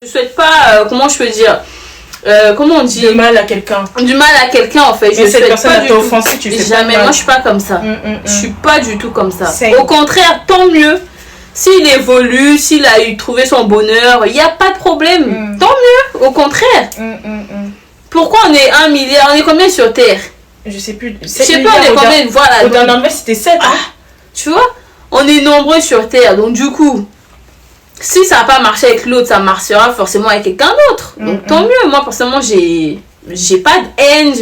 Je souhaite pas, comment je peux dire, comment on dit, Du mal à quelqu'un. Du mal à quelqu'un en fait. Mais je cette souhaite personne pas a du été tout. offensée, tu fais Jamais, pas mal. moi je suis pas comme ça. Je suis pas du tout comme ça. Same. Au contraire, tant mieux. S'il évolue, s'il a eu trouvé son bonheur, il n'y a pas de problème. Tant mieux, au contraire. Pourquoi on est 1 milliard? On est combien sur Terre? Je sais plus. Je sais pas, on est combien? Voilà. Au dernier nouvelle, c'était 7. Hein? Tu vois, on est nombreux sur Terre. Donc du coup, si ça n'a pas marché avec l'autre, ça marchera forcément avec quelqu'un d'autre. Donc tant mieux. Moi, personnellement, j'ai pas de haine.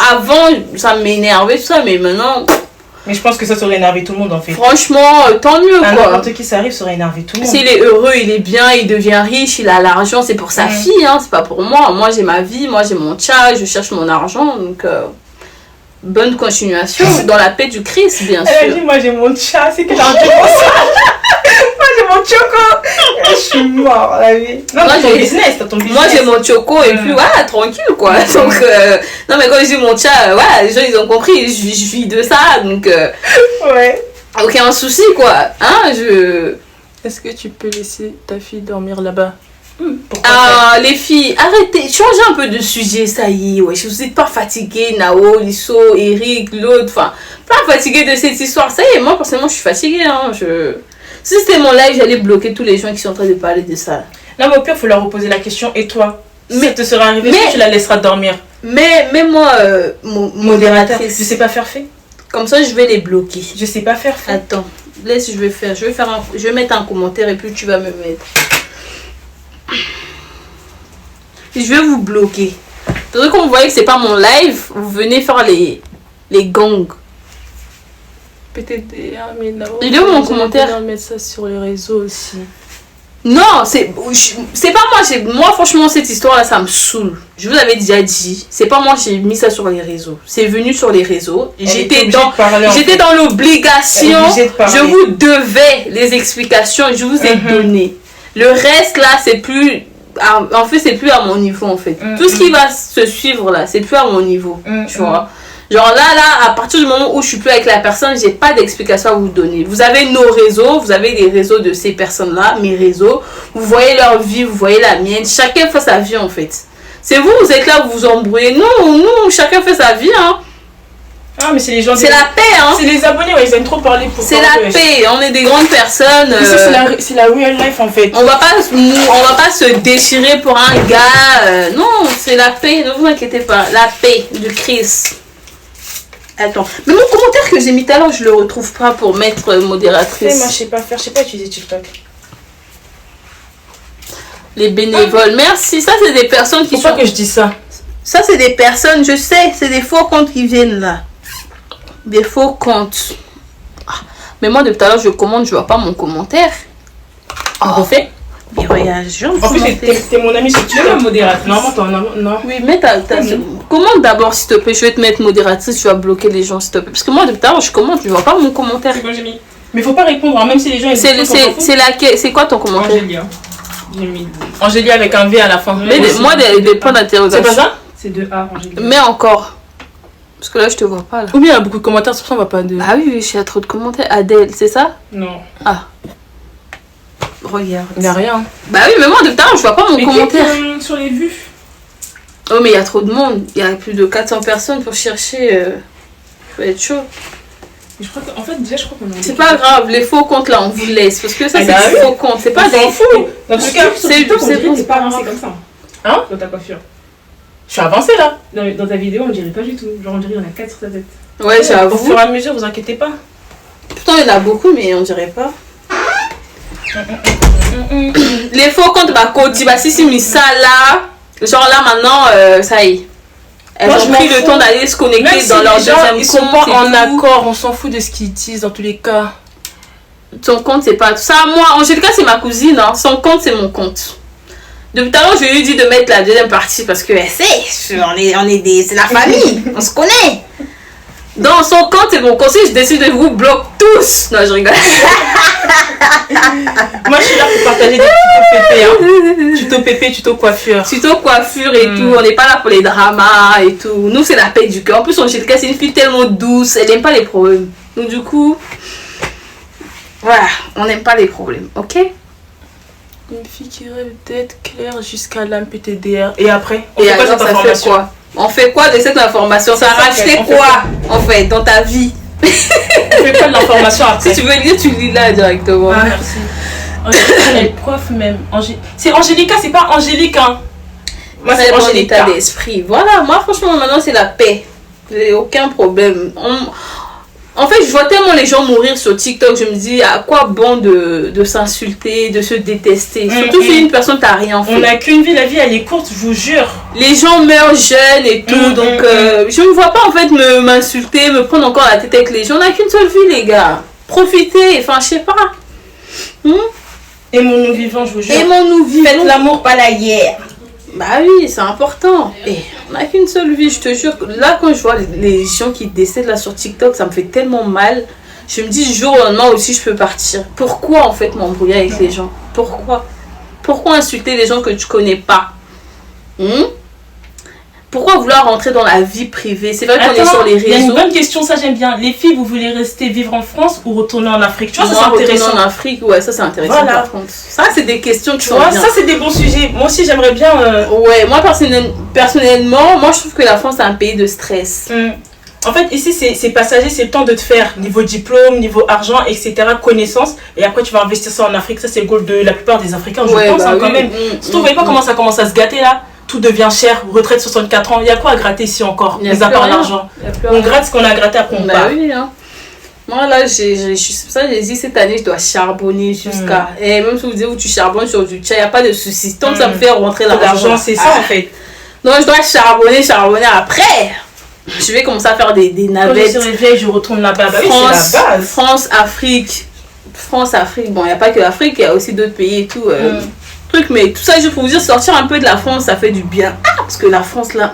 Avant, ça m'énervait tout ça, mais maintenant... Mais je pense que ça aurait énervé tout le monde en fait. Franchement, tant mieux quoi. N'importe qui ça arrive, ça aurait énervé tout le monde. S'il est heureux, il est bien, il devient riche, il a l'argent, c'est pour sa fille, hein, c'est pas pour moi. Moi j'ai ma vie, moi j'ai mon chat, je cherche mon argent, donc bonne continuation dans la paix du Christ, bien sûr. Elle a dit, moi j'ai mon chat, c'est que j'ai un ça. Moi j'ai mon choco. Je suis mort la vie. Non, moi, t'as ton business, t'as ton business. Moi j'ai mon choco et puis voilà, tranquille quoi. Donc non mais quand je dis mon chat, voilà, les gens ils ont compris, je vis de ça, donc ouais. Aucun souci quoi. Hein, Est-ce que tu peux laisser ta fille dormir là-bas? Ah, les filles, arrêtez, changez un peu de sujet, ça y est, ouais. Vous n'êtes pas fatigués, Nao, Lisso, Eric, l'autre, enfin, pas fatigués de cette histoire, ça y est, moi personnellement je suis fatiguée, hein, Si c'était mon live, j'allais bloquer tous les gens qui sont en train de parler de ça. Non, mais au pire, il faut leur reposer la question, et toi? Mais ça te sera arrivé, est-ce que tu la laisseras dormir? Mais moi, modératrice, je sais pas faire fait. Comme ça, je vais les bloquer. Je sais pas faire fait. Attends, laisse, je vais mettre un commentaire et puis tu vas me mettre. Je vais vous bloquer. Tandis qu'on voyait que c'est pas mon live, vous venez faire les gangs. Peut-être mais là, il est où mon commentaire? Mettre ça sur les réseaux aussi. Non, c'est pas moi, franchement cette histoire là ça me saoule. Je vous avais déjà dit, c'est pas moi j'ai mis ça sur les réseaux. C'est venu sur les réseaux. J'étais dans l'obligation. Je vous devais les explications, je vous ai donné. Le reste là, c'est plus en fait c'est plus à mon niveau en fait. Tout ce qui va se suivre là, c'est plus à mon niveau, tu vois. Genre là, à partir du moment où je suis plus avec la personne, j'ai pas d'explication à vous donner. Vous avez nos réseaux, vous avez les réseaux de ces personnes-là, mes réseaux. Vous voyez leur vie, vous voyez la mienne. Chacun fait sa vie en fait. C'est vous êtes là, vous vous embrouillez. Non, chacun fait sa vie, hein. Ah, mais c'est les gens. C'est la paix, hein. C'est les abonnés, ouais, ils aiment trop parler pour. C'est la paix, on est des grandes personnes. C'est la real life en fait. On va pas se déchirer pour un gars. Non, c'est la paix, ne vous inquiétez pas. La paix du Christ. Attends, mais mon commentaire que j'ai mis tout à l'heure, je le retrouve pas pour mettre modératrice. Moi, je sais pas faire, je sais pas utiliser TikTok. Les bénévoles, merci. Ça, c'est des personnes qui sont. Pourquoi que je dis ça? Ça, c'est des personnes, je sais, c'est des faux comptes qui viennent là. Des faux comptes. Mais moi, depuis tout à l'heure, je commande, je vois pas mon commentaire. Refait. Mais regarde, je en plus, t'es mon ami sur TikTok. Modératrice. Non. Oui, mais commande d'abord, s'il te plaît. Je vais te mettre modératrice, tu vas bloquer les gens, s'il te plaît. Parce que moi, depuis tout à l'heure, je commande, je vois pas mon commentaire. C'est quoi j'ai mis? Mais faut pas répondre, hein, même si les gens. C'est quoi ton commentaire? Angélia. J'ai mis Angélia avec un V à la fin. Mais moi, des points d'interrogation. C'est pas ça? C'est de A, Angélia. Mais encore. Parce que là, je te vois pas là. Ou bien il y a beaucoup de commentaires, c'est pour ça on va pas de. Ah oui, il y a trop de commentaires. Adèle, c'est ça? Non. Ah. Regarde. Il n'y a rien. Bah oui, mais moi, depuis tout à l'heure, je vois pas mon commentaire. Sur les vues. Oh, mais il y a trop de monde. Il y a plus de 400 personnes pour chercher. Faut être chaud. Mais je crois qu'en fait, déjà, je crois qu'on a. C'est pas grave, les faux comptes là, on vous laisse. Parce que ça, c'est des faux comptes. C'est pas des faux. Dans tout cas, c'est bon, c'est pas avancé comme ça. Hein? Dans ta coiffure. Je suis avancée là. Dans ta vidéo, on dirait pas du tout. Genre, on dirait qu'il y en a 4 sur ta tête. Ouais, j'avoue. Au fur et à mesure, vous inquiétez pas. Pourtant, il y en a beaucoup, mais on dirait pas. Les faux comptes, bah, si mis ça là. Genre là, maintenant, ça y est. Elles ont pris le temps d'aller se connecter dans leur deuxième compte. Ils sont pas en accord, on s'en fout de ce qu'ils disent dans tous les cas. Son compte, c'est pas tout ça. Moi, Angélica, c'est ma cousine. Hein. Son compte, c'est mon compte. Depuis tout à l'heure, je lui ai dit de mettre la deuxième partie parce que c'est la famille. On se connaît. Dans son compte, c'est mon conseil. Je décide de vous bloquer tous. Non, je rigole. Moi, je suis là pour partager des tutos pépé. Hein. Tuto pépé, tuto coiffure. Tuto coiffure et tout. On n'est pas là pour les dramas et tout. Nous, c'est la paix du cœur. En plus, Angélica, c'est une fille tellement douce. Elle n'aime pas les problèmes. Donc, du coup, voilà. On n'aime pas les problèmes. Ok? Une fille qui rêve d'être claire jusqu'à l'âme PTDR. Et après, on fait quoi cette information? On fait quoi de cette information? Ça a racheté quoi en fait dans ta vie? On fait quoi de l'information après? Si tu veux lire, tu lis là directement. Ah, merci. Elle est prof même. C'est Angélica, c'est pas Angélique, hein. Moi, c'est mon état d'esprit. Voilà, moi, franchement, maintenant, c'est la paix. J'ai aucun problème. En fait, je vois tellement les gens mourir sur TikTok, je me dis, à quoi bon de s'insulter, de se détester. Surtout si une personne t'a rien fait. On n'a qu'une vie, la vie, elle est courte, je vous jure. Les gens meurent jeunes et tout, donc je ne me vois pas, en fait, m'insulter, me prendre encore la tête avec les gens. On n'a qu'une seule vie, les gars. Profitez, enfin, je sais pas. Aimons-nous vivants, je vous jure. Aimons-nous vivants. Faites l'amour, pas la guerre. Bah oui, c'est important. Et on n'a qu'une seule vie, je te jure. Là, quand je vois les gens qui décèdent là sur TikTok, ça me fait tellement mal. Je me dis, du jour au lendemain aussi, je peux partir. Pourquoi, en fait, m'embrouiller avec les gens? Pourquoi insulter les gens que tu connais pas? Pourquoi vouloir rentrer dans la vie privée? C'est vrai qu'on est sur les réseaux. Il y a une bonne question, ça j'aime bien. Les filles, vous voulez rester vivre en France ou retourner en Afrique? Tu vois, ça c'est intéressant. Retourner en Afrique, ouais, ça c'est intéressant. Voilà. Par contre. Ça, c'est des questions qui sont bien. Ça, c'est des bons sujets. Moi aussi, j'aimerais bien. Ouais, moi personnellement, moi je trouve que la France est un pays de stress. En fait, ici, c'est passager, c'est le temps de te faire niveau diplôme, niveau argent, etc., connaissance. Et après, tu vas investir ça en Afrique. Ça, c'est le goal de la plupart des Africains, je pense, quand même. Surtout, vous voyez pas comment ça commence à se gâter là? Tout devient cher, retraite 64 ans, il y a quoi à gratter ici encore, mis à part l'argent? On gratte ce qu'on a gratté, après on part. Oui, hein. Moi là, j'ai dit cette année, je dois charbonner jusqu'à... Et même si vous dites où tu charbonnes sur du tcha, il n'y a pas de souci. Tant que ça me fait rentrer l'argent, c'est ça en fait. Donc je dois charbonner après. Je vais commencer à faire des navettes. Quand je serai vieille, je retourne là-bas. France, Afrique. Bon, il n'y a pas que l'Afrique, il y a aussi d'autres pays et tout. Mais tout ça, je peux vous dire, sortir un peu de la France, ça fait du bien. Parce que la France, là...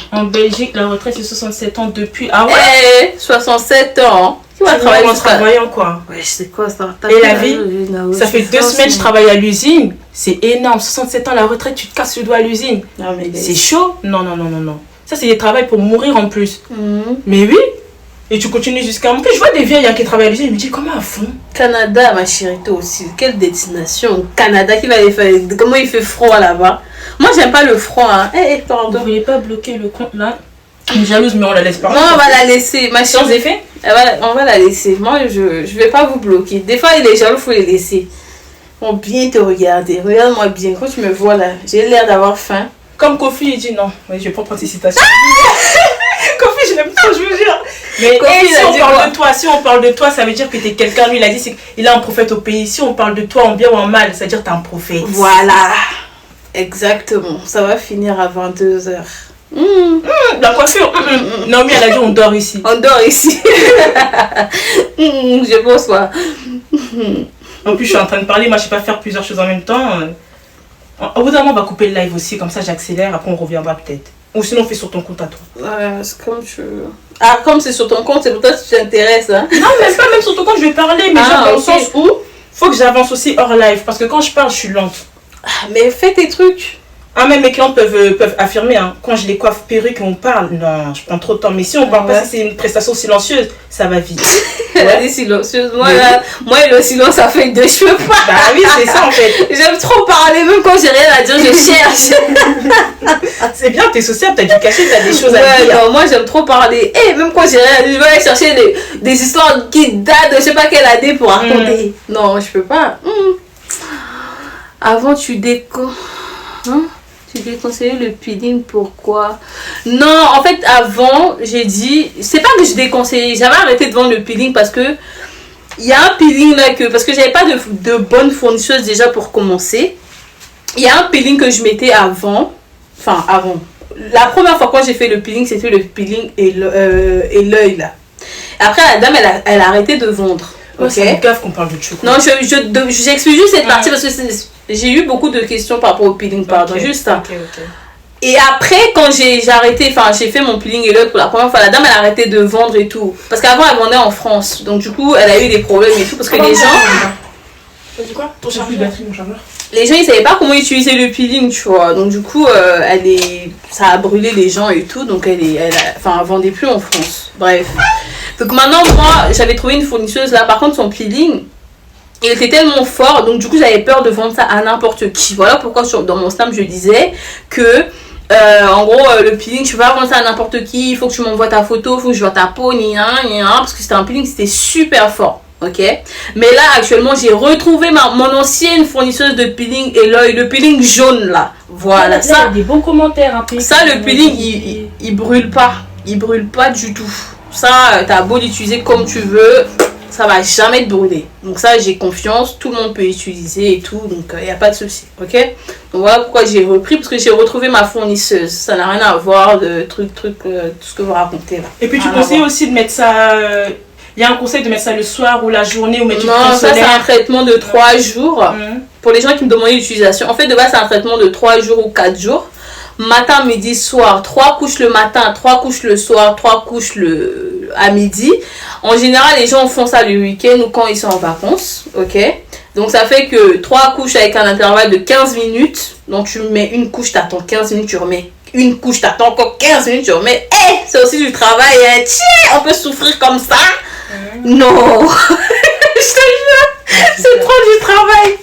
En Belgique, la retraite, c'est 67 ans depuis... Ah ouais 67 ans. Qui va travailler en travaillant, quoi. Ouais, je sais quoi, ça. Et la vie, ça fait 2 semaines, je travaille à l'usine. C'est énorme. 67 ans, la retraite, tu te casses le doigt à l'usine. C'est chaud. Non. Ça, c'est des travails pour mourir en plus. Mais oui. Et tu continues jusqu'à... En plus, je vois des vieilles qui travaillent à l'usine, je me dis, comment à fond? Canada, ma chérie, toi aussi. Quelle destination? Canada, qui va aller faire... Comment il fait froid là-bas? Moi, j'aime pas le froid, hein. Pardon. Vous voulez pas bloquer le compte là? Je suis jalouse, mais on la laisse pas. Non, on va la laisser, ma chérie. Sans effet? On va la laisser. Moi, je vais pas vous bloquer. Des fois, les jaloux, faut les laisser. Ils vont bien te regarder. Regarde-moi bien. Quand tu me vois là, j'ai l'air d'avoir faim. Comme Kofi, il dit non. Oui, je vais pas prendre ces citations. Kofi, je l'aime trop, je vous jure. Mais si on parle de toi, ça veut dire que t'es quelqu'un. Lui, il a dit qu'il est un prophète au pays. Si on parle de toi en bien ou en mal, ça veut dire que t'es un prophète. Voilà. Exactement. Ça va finir à 22h. La coiffure. Naomi, elle a dit on dort ici. On dort ici. Je pense pas. En plus, je suis en train de parler. Moi, je sais pas faire plusieurs choses en même temps. Au bout d'un moment, on va couper le live aussi. Comme ça, j'accélère. Après, on reviendra peut-être. Ou sinon, on fait sur ton compte à toi. C'est comme tu veux. Ah, comme c'est sur ton compte, c'est pour toi que tu t'intéresses. Hein? Non, mais pas même sur ton compte, je vais parler. Mais genre dans le sens où faut que j'avance aussi hors live. Parce que quand je parle, je suis lente. Mais fais tes trucs. Ah, même mes clients peuvent affirmer, hein, quand je les coiffe perruque et on parle, non, je prends trop de temps. Mais si on parle pas, si c'est une prestation silencieuse, ça va vite. Elle est silencieuse. Moi, le silence, ça fait 2 cheveux pas. Bah oui, c'est ça en fait. J'aime trop parler, même quand j'ai rien à dire, je cherche. C'est bien, t'es sociable, t'as du cachet, t'as des choses à dire. Non, moi j'aime trop parler. Et même quand j'ai rien à dire, je vais aller chercher des histoires qui datent de je sais pas quelle année pour raconter. Non, je peux pas. Avant, tu déconseillais le peeling, pourquoi? Non, en fait, avant, j'ai dit... C'est pas que je déconseillais. J'avais arrêté de vendre le peeling parce que... Il y a un peeling là que... Parce que j'avais pas de bonne fournisseuse déjà pour commencer. Il y a un peeling que je mettais avant. Enfin, avant. La première fois quand j'ai fait le peeling, c'était le peeling et l'œil là. Après, la dame, elle a arrêté de vendre. Okay. C'est une gaffe qu'on parle de chocolat. Non, j'excuse juste cette partie parce que j'ai eu beaucoup de questions par rapport au peeling, pardon, juste ça. Et après, quand j'ai arrêté, enfin, j'ai fait mon peeling et l'autre pour la première fois, la dame, elle a arrêté de vendre et tout. Parce qu'avant, elle vendait en France. Donc, du coup, elle a eu des problèmes et tout. Parce que les gens... Tu dis quoi? Ton chargeur, mon chargeur. Les gens, ils savaient pas comment utiliser le peeling, tu vois. Donc, du coup, ça a brûlé les gens et tout. Donc, elle vendait plus en France. Bref. Donc, maintenant, moi, j'avais trouvé une fournisseuse là. Par contre, son peeling, il était tellement fort, donc du coup j'avais peur de vendre ça à n'importe qui. Voilà pourquoi dans mon snap je disais que en gros le peeling tu peux pas vendre ça à n'importe qui, il faut que tu m'envoies ta photo, il faut que je vois ta peau, parce que c'était un peeling, c'était super fort. Ok, mais là actuellement j'ai retrouvé mon ancienne fournisseuse de peeling Eloy, le peeling jaune là. Voilà, là, ça. Il y a des bons commentaires. Hein, ça, le peeling il brûle pas. Il brûle pas du tout. Ça, t'as beau l'utiliser comme tu veux, ça va jamais te brûler. Donc ça, j'ai confiance, tout le monde peut utiliser et tout, donc il n'y a pas de souci. Ok, donc voilà pourquoi j'ai repris, parce que j'ai retrouvé ma fournisseuse. Ça n'a rien à voir de tout ce que vous racontez là. Et puis tu conseilles aussi de mettre ça... Il y a un conseil de mettre ça le soir ou la journée ou mettre non, ça c'est un traitement de 3 jours. Pour les gens qui me demandaient l'utilisation, en fait de base c'est un traitement de 3 jours ou 4 jours. Matin, midi, soir, 3 couches le matin, 3 couches le soir, 3 couches à midi. En général, les gens font ça le week-end ou quand ils sont en vacances, ok. Donc ça fait que 3 couches avec un intervalle de 15 minutes. Donc tu mets une couche, t'attends 15 minutes, tu remets une couche, t'attends encore 15 minutes, tu remets. C'est aussi du travail, hein. Tiens, on peut souffrir comme ça. Non, je te jure, c'est trop du travail.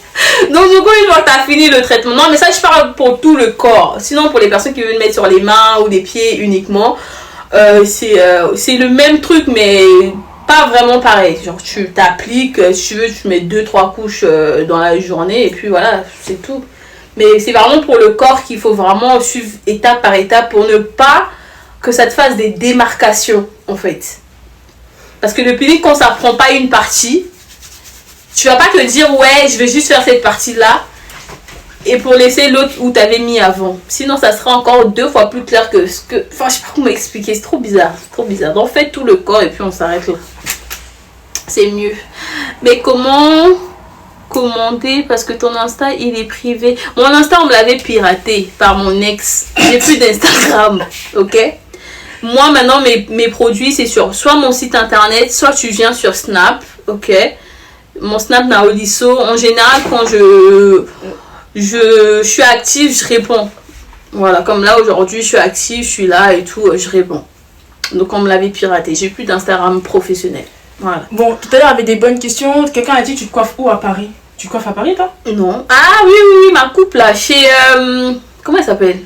Donc du coup une fois que tu as fini le traitement, non mais ça je parle pour tout le corps, sinon pour les personnes qui veulent mettre sur les mains ou les pieds uniquement, c'est le même truc mais pas vraiment pareil. Genre tu t'appliques, si tu veux tu mets 2-3 couches dans la journée et puis voilà c'est tout. Mais c'est vraiment pour le corps qu'il faut vraiment suivre étape par étape pour ne pas que ça te fasse des démarcations en fait. Parce que le peeling, quand ça prend pas une partie, tu vas pas te dire ouais je vais juste faire cette partie là et pour laisser l'autre où tu avais mis avant. Sinon ça sera encore 2 fois plus clair que ce que... Enfin je sais pas comment expliquer, c'est trop bizarre. Donc faites tout le corps et puis on s'arrête là. C'est mieux. Mais comment commander parce que ton Insta il est privé. Mon Insta on me l'avait piraté par mon ex. J'ai plus d'Instagram, ok. Moi maintenant mes produits c'est sur soit mon site internet, soit tu viens sur Snap, ok. Mon Snap Naolisso, en général quand je suis active, je réponds. Voilà, comme là aujourd'hui je suis active, je suis là et tout, je réponds. Donc on me l'avait piraté, j'ai plus d'Instagram professionnel. Voilà. Bon, tout à l'heure, il y avait des bonnes questions. Quelqu'un a dit tu te coiffes où à Paris? Tu te coiffes à Paris, toi? Non. Ah oui, ma coupe là, chez... comment elle s'appelle?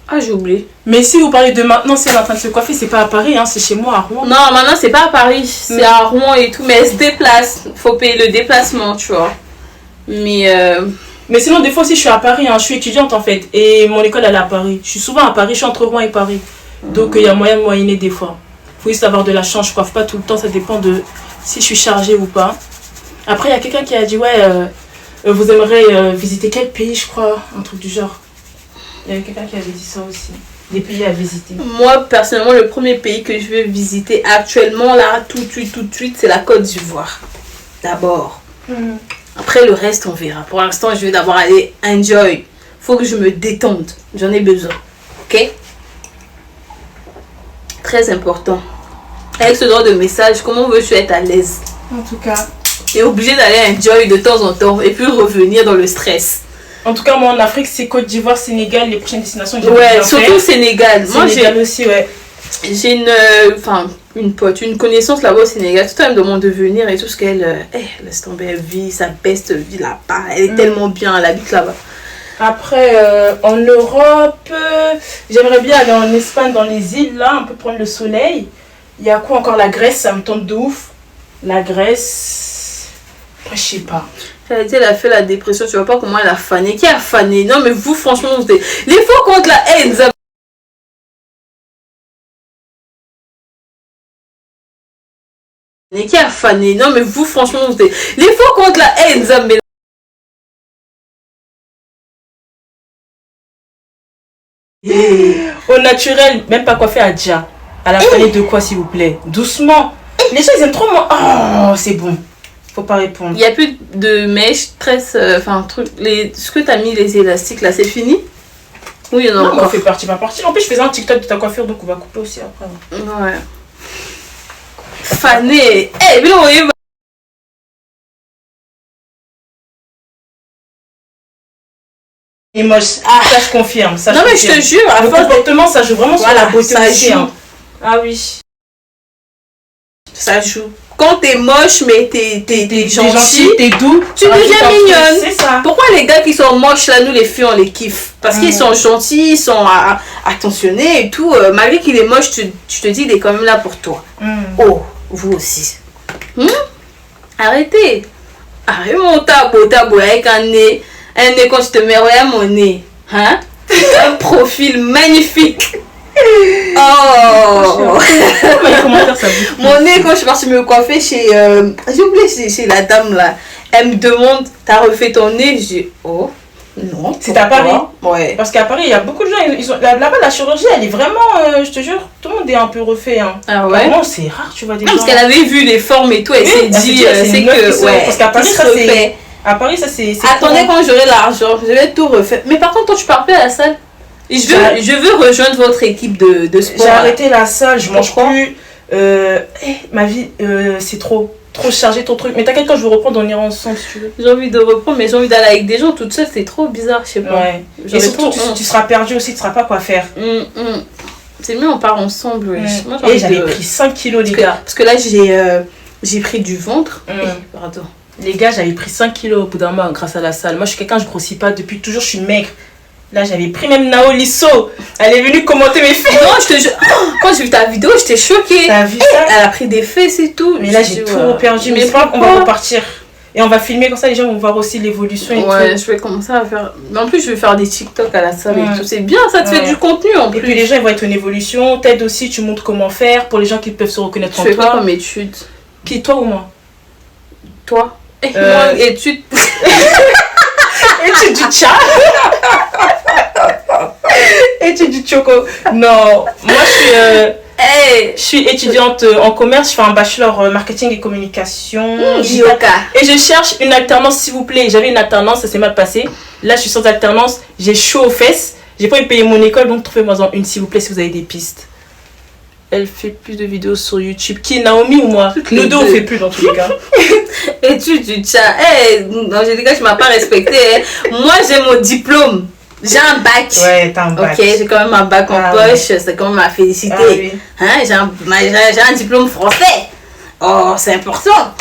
Ah, j'ai oublié. Mais si vous parlez de maintenant, si elle est en train de se coiffer, c'est pas à Paris, hein, c'est chez moi à Rouen. Non, maintenant, c'est pas à Paris, c'est à Rouen et tout, mais elle se déplace. Faut payer le déplacement, tu vois. Mais sinon, des fois aussi, je suis à Paris, hein, je suis étudiante en fait, et mon école, elle est à Paris. Je suis souvent à Paris, je suis entre Rouen et Paris. Donc, il y a moyen de moyenner des fois. Faut juste avoir de la chance, je coiffe pas tout le temps, ça dépend de si je suis chargée ou pas. Après, il y a quelqu'un qui a dit, ouais, vous aimeriez visiter quel pays, je crois, un truc du genre. Il y avait quelqu'un qui avait dit ça aussi. Des pays à visiter. Moi, personnellement, le premier pays que je veux visiter actuellement, là, tout de suite, c'est la Côte d'Ivoire. D'abord. Après, le reste, on verra. Pour l'instant, je veux d'abord aller enjoy. Faut que je me détende. J'en ai besoin. Ok? Très important. Avec ce genre de message, comment veux-tu être à l'aise? En tout cas. Tu es obligé d'aller enjoy de temps en temps et puis revenir dans le stress. En tout cas, moi en Afrique, c'est Côte d'Ivoire, Sénégal, les prochaines destinations. Ouais, surtout Sénégal. Moi, Sénégal aussi, ouais. J'ai une pote, une connaissance là-bas au Sénégal. Tout le temps, elle me demande de venir et tout ce qu'elle... laisse tomber, elle vit sa best vie là-bas. Elle est tellement bien, elle habite là-bas. Après, en Europe, j'aimerais bien aller en Espagne, dans les îles, là, un peu prendre le soleil. Il y a quoi encore? La Grèce, ça me tente de ouf. La Grèce... Après, je sais pas. Elle dit, elle a fait la dépression, tu vois pas comment elle a fané. Qui a fané? Non, mais vous, franchement, vous êtes... Les fois contre la haine, qui a fané? Non, mais vous, franchement, vous êtes... Les fois contre la haine, Zambé. Au naturel, même pas coiffé à Dja. À la fané de quoi, s'il vous plaît? Doucement. Les gens, ils aiment trop moi. Oh, c'est bon. Faut pas répondre. Il n'y a plus de mèches, tresse, truc. Ce que tu as mis, les élastiques là, c'est fini? Oui, il y en a non, encore. On fait partie, pas partie. En plus, je faisais un TikTok de ta coiffure, donc on va couper aussi après. Ouais. Fané. Eh, mais non, et moche. Ah, ça je confirme. Ça, non, mais je te jure, le comportement, ça joue vraiment sur la beauté ça aussi. joue. Hein. Ah oui. Ça joue. quand t'es moche, mais t'es gentil, t'es doux, tu deviens mignonne. C'est ça. Pourquoi les gars qui sont moches, là, nous les filles, on les kiffe? Parce qu'ils sont gentils, ils sont attentionnés et tout. Malgré qu'il est moche, tu te dis, il est quand même là pour toi. Oh, vous aussi. Arrêtez. Arrête mon tabou avec un nez quand je te mets, regarde mon nez. Hein? Un profil magnifique. Oh! Mon nez, quand je suis partie me coiffer chez. J'ai oublié chez la dame là. Elle me demande, t'as refait ton nez? Je dis, oh, non. C'est à Paris? Ouais. Parce qu'à Paris, il y a beaucoup de gens. Là-bas, la chirurgie, elle est vraiment. Je te jure, tout le monde est un peu refait. Hein. Ah ouais? Vraiment, c'est rare, tu vois des gens. Parce qu'elle avait vu les formes et tout, elle s'est dit, c'est que. Ouais. Parce qu'à Paris, ça c'est. À Paris, ça c'est. Attendez, quand j'aurai l'argent, je vais tout refaire. Mais par contre, toi, tu pars plus à la salle? Je veux rejoindre votre équipe de sport. J'ai arrêté la salle, je mange plus. Ma vie, c'est trop chargé ton truc. Mais t'inquiète, quand je veux reprendre, on ira ensemble si tu veux. J'ai envie de reprendre, mais j'ai envie d'aller avec des gens toute seule, c'est trop bizarre, je sais pas. Ouais. Et surtout, tu seras perdu aussi, tu seras pas quoi faire. C'est mieux, on part ensemble. Ouais. Moi, j'avais pris 5 kilos, les gars. Parce que là, j'ai pris du ventre. Pardon. Les gars, j'avais pris 5 kilos au bout d'un mois grâce à la salle. Moi, je suis quelqu'un, je grossis pas. Depuis toujours, je suis maigre. Là, j'avais pris même Nao Lisso. Elle est venue commenter mes fesses. Non, je te jure. Quand j'ai vu ta vidéo, j'étais choquée. T'as vu ça? Elle a pris des fesses et tout. Mais là, j'ai tout perdu. Mais c'est pas qu'on va repartir. Et on va filmer comme ça, les gens vont voir aussi l'évolution et tout. Ouais, je vais commencer à faire. Mais en plus, je vais faire des TikTok à la salle et tout. C'est bien, ça te fait du contenu en plus. Et puis les gens, ils vont être en évolution. T'aides aussi, tu montres comment faire pour les gens qui peuvent se reconnaître en toi. Tu fais quoi comme étude? Qui, toi ou moi? Toi. Moi, étude. Étude du chat. Étude du choco. Non, moi je suis étudiante en commerce, je fais un bachelor marketing et communication. Et je cherche une alternance s'il vous plaît. J'avais une alternance, ça s'est mal passé. Là je suis sans alternance, j'ai chaud aux fesses. J'ai pas envie de payer mon école, donc trouvez-moi une s'il vous plaît si vous avez des pistes. Elle fait plus de vidéos sur YouTube. Qui, Naomi ou moi? Nous deux on fait plus dans tous les cas. Étude du chat. Non, j'ai dit que tu m'as pas respecté. Moi j'ai mon diplôme. J'ai un bac. Ouais, t'as un bac. Ok, j'ai quand même un bac en poche, c'est quand même à féliciter. Oui. Hein, j'ai un diplôme français. Oh, c'est important.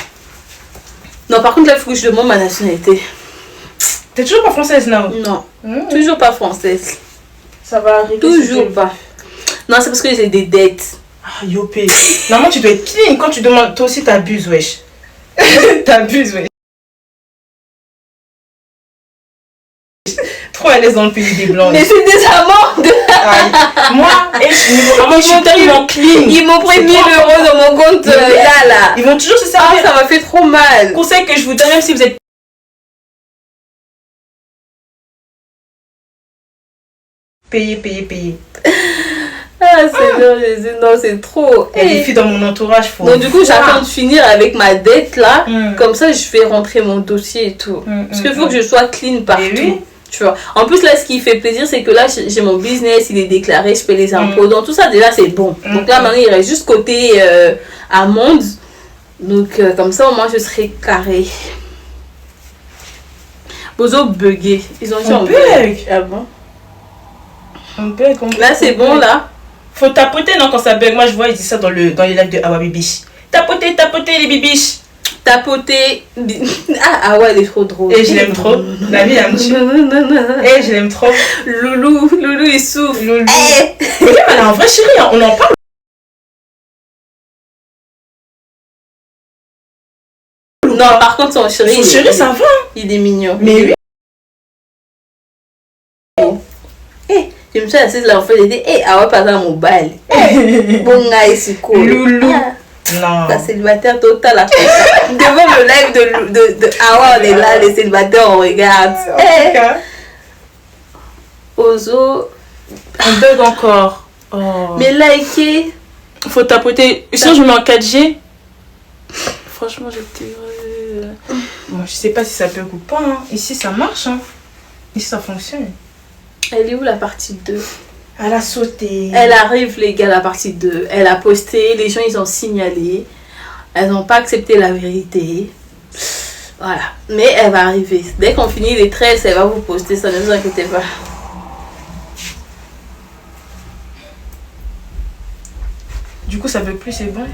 Non, par contre, là, il faut que je demande ma nationalité. T'es toujours pas française, non? Non, toujours pas française. Ça va arriver. Toujours pas. Non, c'est parce que j'ai des dettes. Ah, yopé. Normalement, tu dois être clean. Quand tu demandes, toi aussi, t'abuses, wesh. T'abuses, wesh. Trop à l'aise dans le pays des blancs. Mais c'est des amendes. Moi, je suis tellement clean. Ils m'ont pris 1000 € dans mon compte là. Ils vont toujours se servir. Ah, ça m'a fait trop mal. Conseil que je vous donne, même si vous êtes payé. Ah, non, c'est trop. Il y a des filles dans mon entourage. Donc, du coup, j'attends de finir avec ma dette là. Comme ça, je vais rentrer mon dossier et tout. Parce qu'il faut que je sois clean partout. Tu vois. En plus, là, ce qui fait plaisir, c'est que là, j'ai mon business, il est déclaré, je paie les impôts. Donc, tout ça, déjà, c'est bon. Donc, là, maintenant, il reste juste côté amende. Donc, comme ça, au moins, je serai carré. Bozo bugué. Ils ont dit on bug. Ah bon? On bug. Là, c'est bon, là. Faut tapoter, non, quand ça bug. Moi, je vois, ils disent ça dans les lives de Awa Bibiche. Tapoter, les bibiches. Tapoter. Ah ouais, elle est trop drôle. Et je l'aime trop. La vie, elle me tue. Et je l'aime trop. Loulou, il souffle. Loulou. Elle a un vrai chéri, hein. On en parle. Non, par contre, son chéri. Son chéri, ça va. Il est mignon. Mais oui. Je me suis assise là, en fait, j'ai dit, ah ouais, pas dans mon bal. Bon, gars, c'est cool. Loulou. Non. La célibataire totale à devant le live de Awa, on est là, les célibataires, on regarde. Ozo. On bug encore. Oh. Mais likez. Faut tapoter. Sinon, je mets en 4G. Franchement, bon, je sais pas si ça bug ou pas. Hein. Ici, ça marche. Hein. Ici, ça fonctionne. Elle est où la partie 2? Elle a sauté. Elle arrive, les gars, la partie 2. Elle a posté, les gens, ils ont signalé. Elles n'ont pas accepté la vérité. Voilà. Mais elle va arriver. Dès qu'on finit les 13, elle va vous poster ça, ne vous inquiétez pas. Du coup, ça veut plus, c'est bon?